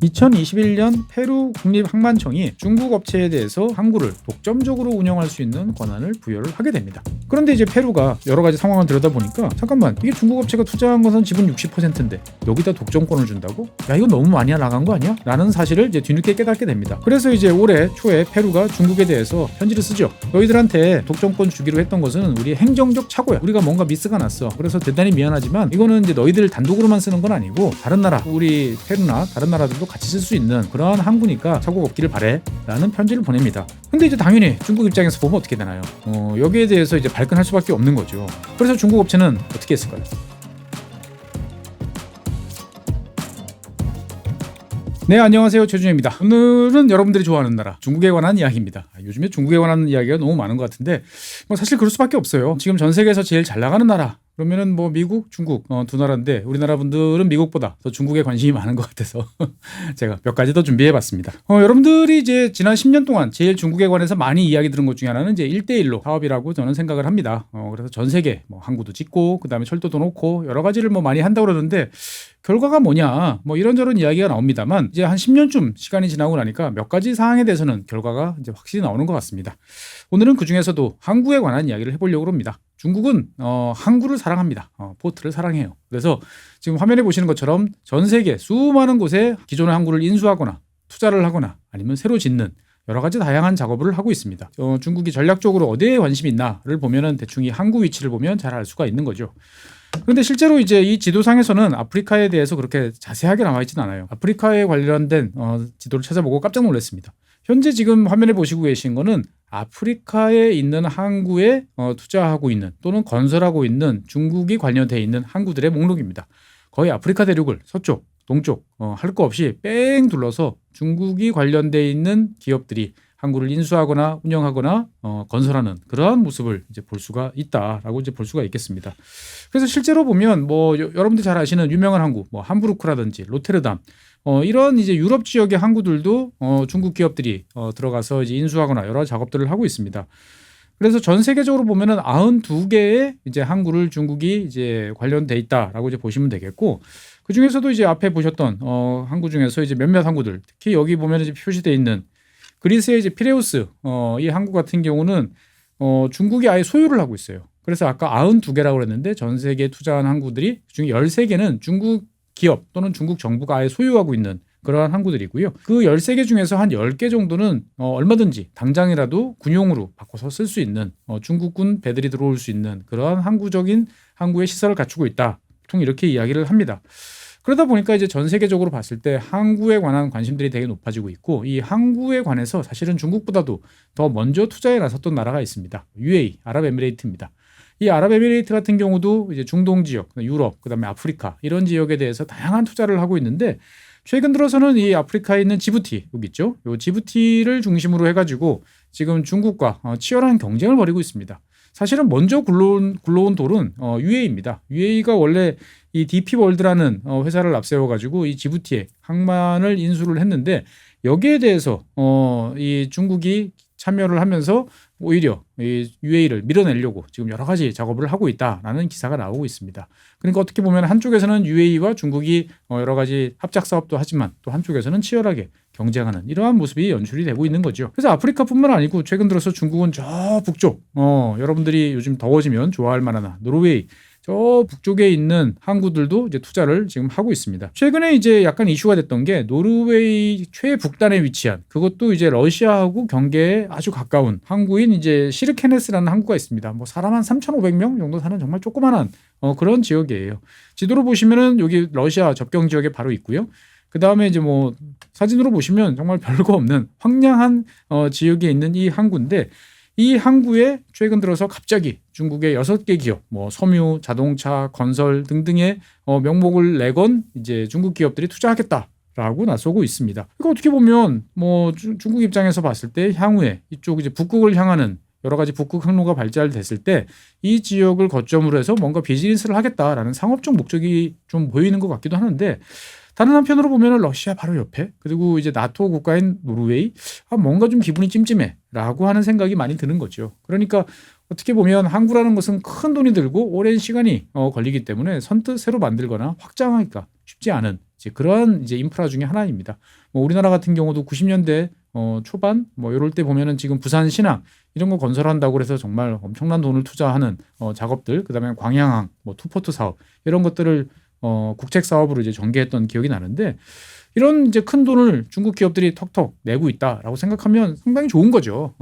2021년 페루 국립항만청이 중국 업체에 대해서 항구를 독점적으로 운영할 수 있는 권한을 부여를 하게 됩니다. 그런데 이제 페루가 여러 가지 상황을 들여다보니까 잠깐만, 이게 중국 업체가 투자한 것은 지분 60%인데 여기다 독점권을 준다고? 야, 이거 너무 많이 나간 거 아니야? 라는 사실을 이제 뒤늦게 깨닫게 됩니다. 그래서 이제 올해 초에 페루가 중국에 대해서 편지를 쓰죠. 너희들한테 독점권 주기로 했던 것은 우리 행정적 착오야. 우리가 뭔가 미스가 났어. 그래서 대단히 미안하지만 이거는 이제 너희들 단독으로만 쓰는 건 아니고 다른 나라, 우리 페루나 다른 나라들도 같이 쓸 수 있는 그러한 항구니까 착오가 없기를 바래 라는 편지를 보냅니다. 근데 이제 당연히 중국 입장에서 보면 어떻게 되나요? 여기에 대해서 이제 발끈할 수밖에 없는 거죠. 그래서 중국 업체는 어떻게 했을까요? 네, 안녕하세요. 최준영입니다. 오늘은 여러분들이 좋아하는 나라 중국에 관한 이야기입니다. 요즘에 중국에 관한 이야기가 너무 많은 것 같은데 사실 그럴 수밖에 없어요. 지금 전 세계에서 제일 잘 나가는 나라 그러면은 미국, 중국 두 나라인데 우리나라 분들은 미국보다 더 중국에 관심이 많은 것 같아서 제가 몇 가지 더 준비해봤습니다. 여러분들이 이제 지난 10년 동안 제일 중국에 관해서 많이 이야기 들은 것 중에 하나는 이제 1대1로 사업이라고 저는 생각을 합니다. 그래서 전 세계 항구도 짓고 그다음에 철도도 놓고 여러 가지를 많이 한다고 그러는데 결과가 뭐냐 이런저런 이야기가 나옵니다만 이제 한 10년쯤 시간이 지나고 나니까 몇 가지 사항에 대해서는 결과가 이제 확실히 나오는 것 같습니다. 오늘은 그 중에서도 항구에 관한 이야기를 해보려고 합니다. 중국은 항구를 사랑합니다. 포트를 사랑해요. 그래서 지금 화면에 보시는 것처럼 전 세계 수많은 곳에 기존의 항구를 인수하거나 투자를 하거나 아니면 새로 짓는 여러 가지 다양한 작업을 하고 있습니다. 중국이 전략적으로 어디에 관심이 있나를 보면은 대충 이 항구 위치를 보면 잘 알 수가 있는 거죠. 그런데 실제로 이제 이 지도상에서는 아프리카에 대해서 그렇게 자세하게 나와 있지는 않아요. 아프리카에 관련된 지도를 찾아보고 깜짝 놀랐습니다. 현재 지금 화면에 보시고 계신 거는 아프리카에 있는 항구에 투자하고 있는 또는 건설하고 있는 중국이 관련되어 있는 항구들의 목록입니다. 거의 아프리카 대륙을 서쪽, 동쪽 할 거 없이 뺑 둘러서 중국이 관련되어 있는 기업들이 항구를 인수하거나 운영하거나 건설하는 그러한 모습을 이제 볼 수가 있다라고 이제 볼 수가 있겠습니다. 그래서 실제로 보면 여러분들 잘 아시는 유명한 항구, 함부르크라든지 로테르담 이런 이제 유럽 지역의 항구들도 중국 기업들이 들어가서 이제 인수하거나 여러 작업들을 하고 있습니다. 그래서 전 세계적으로 보면은 92개의 이제 항구를 중국이 이제 관련돼 있다라고 이제 보시면 되겠고, 그 중에서도 이제 앞에 보셨던 항구 중에서 이제 몇몇 항구들, 특히 여기 보면 이제 표시되어 있는 그리스의 이제 피레우스 이 항구 같은 경우는 중국이 아예 소유를 하고 있어요. 그래서 아까 92개라고 그랬는데 전 세계에 투자한 항구들이 그중에 13개는 중국 기업 또는 중국 정부가 아예 소유하고 있는 그러한 항구들이고요. 그 13개 중에서 한 10개 정도는 얼마든지 당장이라도 군용으로 바꿔서 쓸 수 있는 중국군 배들이 들어올 수 있는 그러한 항구적인 항구의 시설을 갖추고 있다. 보통 이렇게 이야기를 합니다. 그러다 보니까 이제 전 세계적으로 봤을 때 항구에 관한 관심들이 되게 높아지고 있고, 이 항구에 관해서 사실은 중국보다도 더 먼저 투자에 나섰던 나라가 있습니다. UAE, 아랍에미레이트입니다. 이 아랍에미레이트 같은 경우도 이제 중동 지역, 유럽, 그다음에 아프리카 이런 지역에 대해서 다양한 투자를 하고 있는데, 최근 들어서는 이 아프리카에 있는 지부티, 여기 있죠? 이 지부티를 중심으로 해가지고 지금 중국과 치열한 경쟁을 벌이고 있습니다. 사실은 먼저 굴러온 돌은 UAE입니다. UAE가 원래 이 DP월드라는 회사를 앞세워가지고 이 지부티에 항만을 인수를 했는데, 여기에 대해서 이 중국이 참여를 하면서 오히려 이 UAE를 밀어내려고 지금 여러 가지 작업을 하고 있다라는 기사가 나오고 있습니다. 그러니까 어떻게 보면 한쪽에서는 UAE와 중국이 여러 가지 합작 사업도 하지만 또 한쪽에서는 치열하게 경쟁하는 이러한 모습이 연출이 되고 있는 거죠. 그래서 아프리카뿐만 아니고 최근 들어서 중국은 저 북쪽 여러분들이 요즘 더워지면 좋아할 만한 노르웨이 저 북쪽에 있는 항구들도 이제 투자를 지금 하고 있습니다. 최근에 이제 약간 이슈가 됐던 게 노르웨이 최북단에 위치한, 그것도 이제 러시아하고 경계에 아주 가까운 항구인 이제 시르케네스라는 항구가 있습니다. 사람 한 3,500명 정도 사는 정말 조그만한 그런 지역이에요. 지도로 보시면은 여기 러시아 접경 지역에 바로 있고요. 그 다음에 이제 사진으로 보시면 정말 별거 없는 황량한 지역에 있는 이 항구인데, 이 항구에 최근 들어서 갑자기 중국의 6개 기업, 섬유, 자동차, 건설 등등의 명목을 내건 이제 중국 기업들이 투자하겠다라고 나서고 있습니다. 그러니까 어떻게 보면 중국 입장에서 봤을 때 향후에 이쪽 이제 북극을 향하는 여러 가지 북극 항로가 발달됐을 때 이 지역을 거점으로 해서 뭔가 비즈니스를 하겠다라는 상업적 목적이 좀 보이는 것 같기도 하는데, 다른 한편으로 보면 러시아 바로 옆에, 그리고 이제 나토 국가인 노르웨이, 뭔가 좀 기분이 찜찜해라고 하는 생각이 많이 드는 거죠. 그러니까 어떻게 보면 항구라는 것은 큰 돈이 들고 오랜 시간이 걸리기 때문에 선뜻 새로 만들거나 확장하기가 쉽지 쉽지 않은 이제 그런 이제 인프라 중에 하나입니다. 뭐 우리나라 같은 경우도 90년대 초반 뭐 이럴 때 보면은 지금 부산 신항 이런 거 건설한다고 그래서 정말 엄청난 돈을 투자하는 작업들, 그다음에 광양항, 뭐 투포트 사업 이런 것들을 국책 사업으로 이제 전개했던 기억이 나는데, 이런 이제 큰 돈을 중국 기업들이 턱턱 내고 있다라고 생각하면 상당히 좋은 거죠.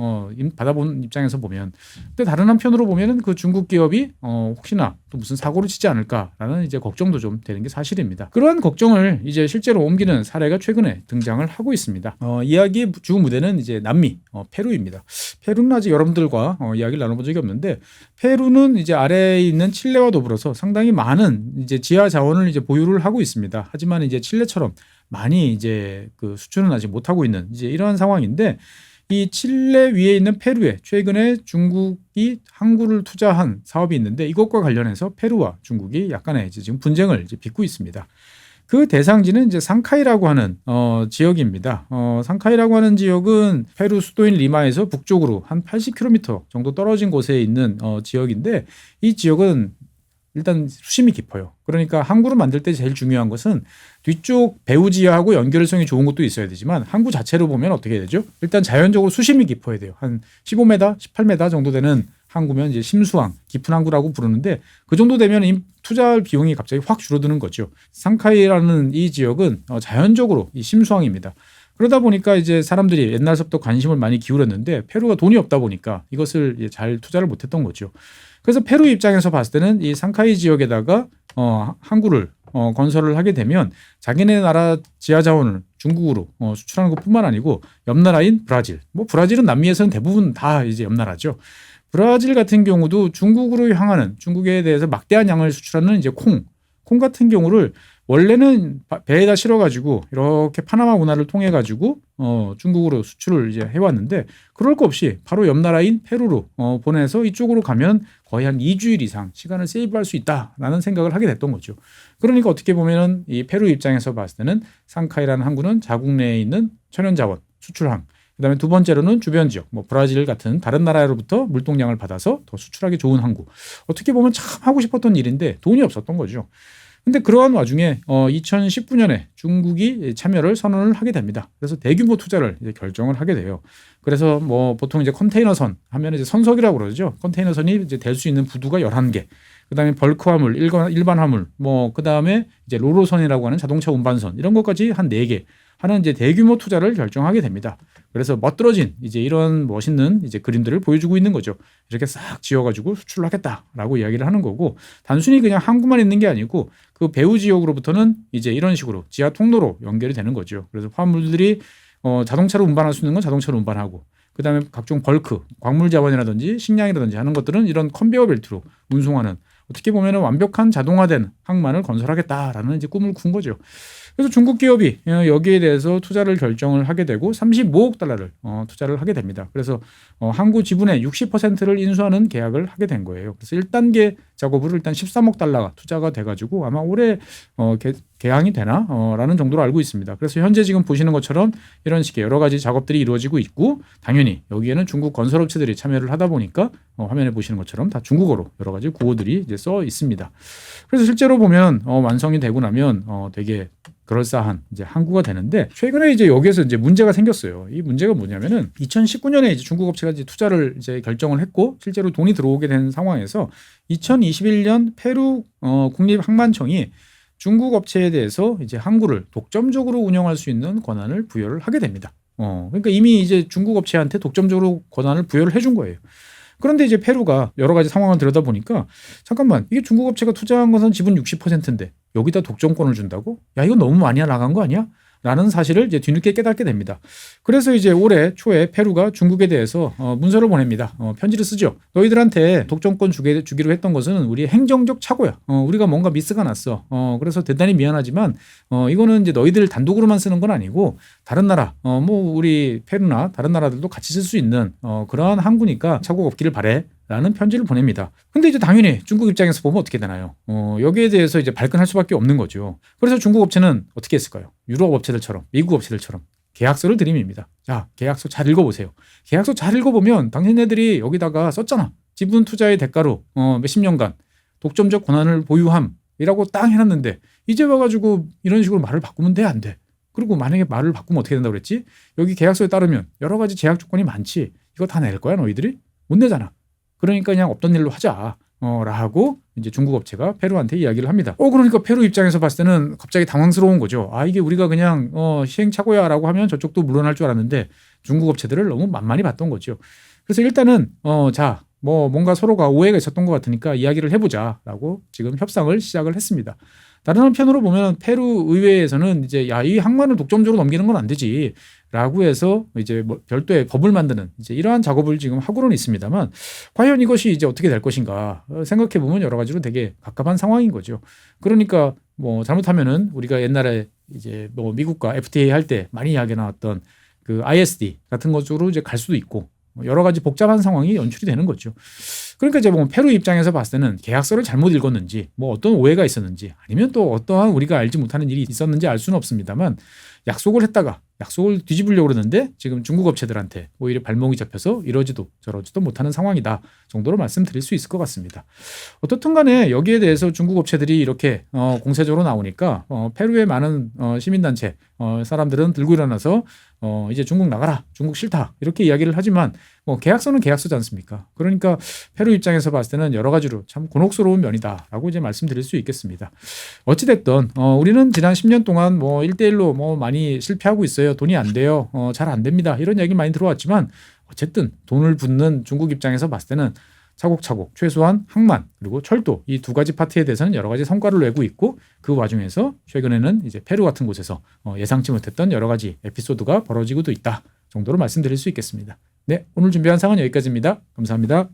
받아본 입장에서 보면. 근데 다른 한편으로 보면은 그 중국 기업이 혹시나 또 무슨 사고를 치지 않을까라는 이제 걱정도 좀 되는 게 사실입니다. 그러한 걱정을 이제 실제로 옮기는 사례가 최근에 등장을 하고 있습니다. 이야기의 주 무대는 이제 남미 페루입니다. 페루는 아직 여러분들과 이야기를 나눠본 적이 없는데, 페루는 이제 아래에 있는 칠레와 더불어서 상당히 많은 이제 지하 자원을 이제 보유를 하고 있습니다. 하지만 이제 칠레처럼 많이 이제 그 수출은 아직 못하고 있는 이제 이러한 상황인데, 이 칠레 위에 있는 페루에 최근에 중국이 항구를 투자한 사업이 있는데, 이것과 관련해서 페루와 중국이 약간의 이제 지금 분쟁을 이제 빚고 있습니다. 그 대상지는 이제 상카이라고 하는 지역입니다. 상카이라고 하는 지역은 페루 수도인 리마에서 북쪽으로 한 80km 정도 떨어진 곳에 있는 지역인데, 이 지역은 일단 수심이 깊어요. 그러니까 항구를 만들 때 제일 중요한 것은 뒤쪽 배후지하고 연결성이 좋은 것도 있어야 되지만, 항구 자체로 보면 어떻게 되죠? 일단 자연적으로 수심이 깊어야 돼요. 한 15m, 18m 정도 되는 항구면 이제 심수항, 깊은 항구라고 부르는데, 그 정도 되면 이 투자 비용이 갑자기 확 줄어드는 거죠. 상카이라는 이 지역은 자연적으로 이 심수항입니다. 그러다 보니까 이제 사람들이 옛날부터 관심을 많이 기울였는데, 페루가 돈이 없다 보니까 이것을 잘 투자를 못했던 거죠. 그래서 페루 입장에서 봤을 때는 이 상카이 지역에다가 항구를 건설을 하게 되면 자기네 나라 지하 자원을 중국으로 수출하는 것뿐만 아니고 옆 나라인 브라질, 뭐 브라질은 남미에서는 대부분 다 이제 옆 나라죠. 브라질 같은 경우도 중국으로 향하는, 중국에 대해서 막대한 양을 수출하는 이제 콩 같은 경우를 원래는 배에다 실어가지고 이렇게 파나마 운하를 통해 가지고 중국으로 수출을 이제 해왔는데, 그럴 거 없이 바로 옆 나라인 페루로 보내서 이쪽으로 가면 거의 한 2주일 이상 시간을 세이브할 수 있다라는 생각을 하게 됐던 거죠. 그러니까 어떻게 보면은 이 페루 입장에서 봤을 때는 상카이라는 항구는 자국 내에 있는 천연자원 수출항, 그다음에 두 번째로는 주변 지역, 뭐 브라질 같은 다른 나라로부터 물동량을 받아서 더 수출하기 좋은 항구. 어떻게 보면 참 하고 싶었던 일인데 돈이 없었던 거죠. 근데 그러한 와중에 2019년에 중국이 참여를 선언을 하게 됩니다. 그래서 대규모 투자를 이제 결정을 하게 돼요. 그래서 뭐 보통 이제 컨테이너선 하면 이제 선석이라고 그러죠. 컨테이너선이 이제 될 수 있는 부두가 11개. 그다음에 벌크 화물, 일반 화물, 뭐 그다음에 이제 로로선이라고 하는 자동차 운반선, 이런 것까지 한 4개 하는 이제 대규모 투자를 결정하게 됩니다. 그래서 멋들어진 이제 이런 멋있는 이제 그림들을 보여주고 있는 거죠. 이렇게 싹 지어가지고 수출을 하겠다라고 이야기를 하는 거고, 단순히 그냥 항구만 있는 게 아니고 그 배후 지역으로부터는 이제 이런 식으로 지하 통로로 연결이 되는 거죠. 그래서 화물들이 자동차로 운반할 수 있는 건 자동차로 운반하고, 그다음에 각종 벌크, 광물 자원이라든지 식량이라든지 하는 것들은 이런 컨베이어 벨트로 운송하는, 어떻게 보면은 완벽한 자동화된 항만을 건설하겠다라는 이제 꿈을 꾼 거죠. 그래서 중국 기업이 여기에 대해서 투자를 결정을 하게 되고 35억 달러를 투자를 하게 됩니다. 그래서 항구 지분의 60%를 인수하는 계약을 하게 된 거예요. 그래서 1단계 작업으로 일단 13억 달러가 투자가 돼가지고 아마 올해 개항이 되나? 라는 정도로 알고 있습니다. 그래서 현재 지금 보시는 것처럼 이런 식의 여러 가지 작업들이 이루어지고 있고, 당연히 여기에는 중국 건설업체들이 참여를 하다 보니까 화면에 보시는 것처럼 다 중국어로 여러 가지 구호들이 이제 써 있습니다. 그래서 실제로 보면 완성이 되고 나면 되게 그럴싸한 이제 항구가 되는데, 최근에 이제 여기에서 이제 문제가 생겼어요. 이 문제가 뭐냐면은 2019년에 이제 중국 업체가 이제 투자를 이제 결정을 했고 실제로 돈이 들어오게 된 상황에서 2021년 페루 국립항만청이 중국 업체에 대해서 이제 항구를 독점적으로 운영할 수 있는 권한을 부여를 하게 됩니다. 그러니까 이미 이제 중국 업체한테 독점적으로 권한을 부여를 해준 거예요. 그런데 이제 페루가 여러 가지 상황을 들여다보니까, 잠깐만, 이게 중국 업체가 투자한 것은 지분 60%인데 여기다 독점권을 준다고? 야, 이거 너무 많이 나간 거 아니야? 라는 사실을 이제 뒤늦게 깨닫게 됩니다. 그래서 이제 올해 초에 페루가 중국에 대해서 문서를 보냅니다. 편지를 쓰죠. 너희들한테 독점권 주기로 했던 것은 우리의 행정적 착오야. 우리가 뭔가 미스가 났어. 그래서 대단히 미안하지만 이거는 이제 너희들 단독으로만 쓰는 건 아니고 다른 나라, 뭐 우리 페루나 다른 나라들도 같이 쓸 수 있는 그러한 항구니까 착오가 없기를 바래. 라는 편지를 보냅니다. 근데 이제 당연히 중국 입장에서 보면 어떻게 되나요? 여기에 대해서 이제 발끈할 수밖에 없는 거죠. 그래서 중국 업체는 어떻게 했을까요? 유럽 업체들처럼, 미국 업체들처럼 계약서를 들이밉니다. 자, 계약서 잘 읽어보세요. 계약서 잘 읽어보면 당신네들이 여기다가 썼잖아. 지분 투자의 대가로 몇십 년간 독점적 권한을 보유함이라고 딱 해놨는데 이제 와가지고 이런 식으로 말을 바꾸면 돼, 안 돼? 그리고 만약에 말을 바꾸면 어떻게 된다고 그랬지? 여기 계약서에 따르면 여러 가지 제약 조건이 많지. 이거 다 낼 거야, 너희들이? 못 내잖아. 그러니까 그냥 없던 일로 하자. 라고 이제 중국 업체가 페루한테 이야기를 합니다. 그러니까 페루 입장에서 봤을 때는 갑자기 당황스러운 거죠. 이게 우리가 그냥 시행착오야라고 하면 저쪽도 물러날 줄 알았는데 중국 업체들을 너무 만만히 봤던 거죠. 그래서 일단은 자, 뭐 뭔가 서로가 오해가 있었던 것 같으니까 이야기를 해보자라고 지금 협상을 시작을 했습니다. 다른 한편으로 보면 페루 의회에서는 이제 야, 이 항만을 독점적으로 넘기는 건 안 되지라고 해서 이제 뭐 별도의 법을 만드는 이제 이러한 작업을 지금 하고는 있습니다만 과연 이것이 이제 어떻게 될 것인가 생각해 보면 여러 가지로 되게 갑갑한 상황인 거죠. 그러니까 뭐 잘못하면은 우리가 옛날에 이제 뭐 미국과 FTA 할 때 많이 이야기 나왔던 그 ISD 같은 것으로 이제 갈 수도 있고 여러 가지 복잡한 상황이 연출이 되는 거죠. 그러니까 이제 뭐 페루 입장에서 봤을 때는 계약서를 잘못 읽었는지 뭐 어떤 오해가 있었는지 아니면 또 어떠한 우리가 알지 못하는 일이 있었는지 알 수는 없습니다만 약속을 했다가 약속을 뒤집으려고 그러는데 지금 중국 업체들한테 오히려 발목이 잡혀서 이러지도 저러지도 못하는 상황이다 정도로 말씀드릴 수 있을 것 같습니다. 어떻든 간에 여기에 대해서 중국 업체들이 이렇게 공세적으로 나오니까 페루의 많은 시민단체 사람들은 들고 일어나서 이제 중국 나가라, 중국 싫다 이렇게 이야기를 하지만 뭐 계약서는 계약서지 않습니까? 그러니까 페루 입장에서 봤을 때는 여러 가지로 참 곤혹스러운 면이다라고 이제 말씀드릴 수 있겠습니다. 어찌됐든 우리는 지난 10년 동안 뭐 1대1로 뭐 많이 실패하고 있어요. 돈이 안 돼요. 잘 안 됩니다. 이런 얘기 많이 들어왔지만 어쨌든 돈을 붓는 중국 입장에서 봤을 때는 차곡차곡 최소한 항만 그리고 철도 이 두 가지 파트에 대해서는 여러 가지 성과를 내고 있고 그 와중에서 최근에는 이제 페루 같은 곳에서 예상치 못했던 여러 가지 에피소드가 벌어지고도 있다 정도로 말씀드릴 수 있겠습니다. 네, 오늘 준비한 사항은 여기까지입니다. 감사합니다.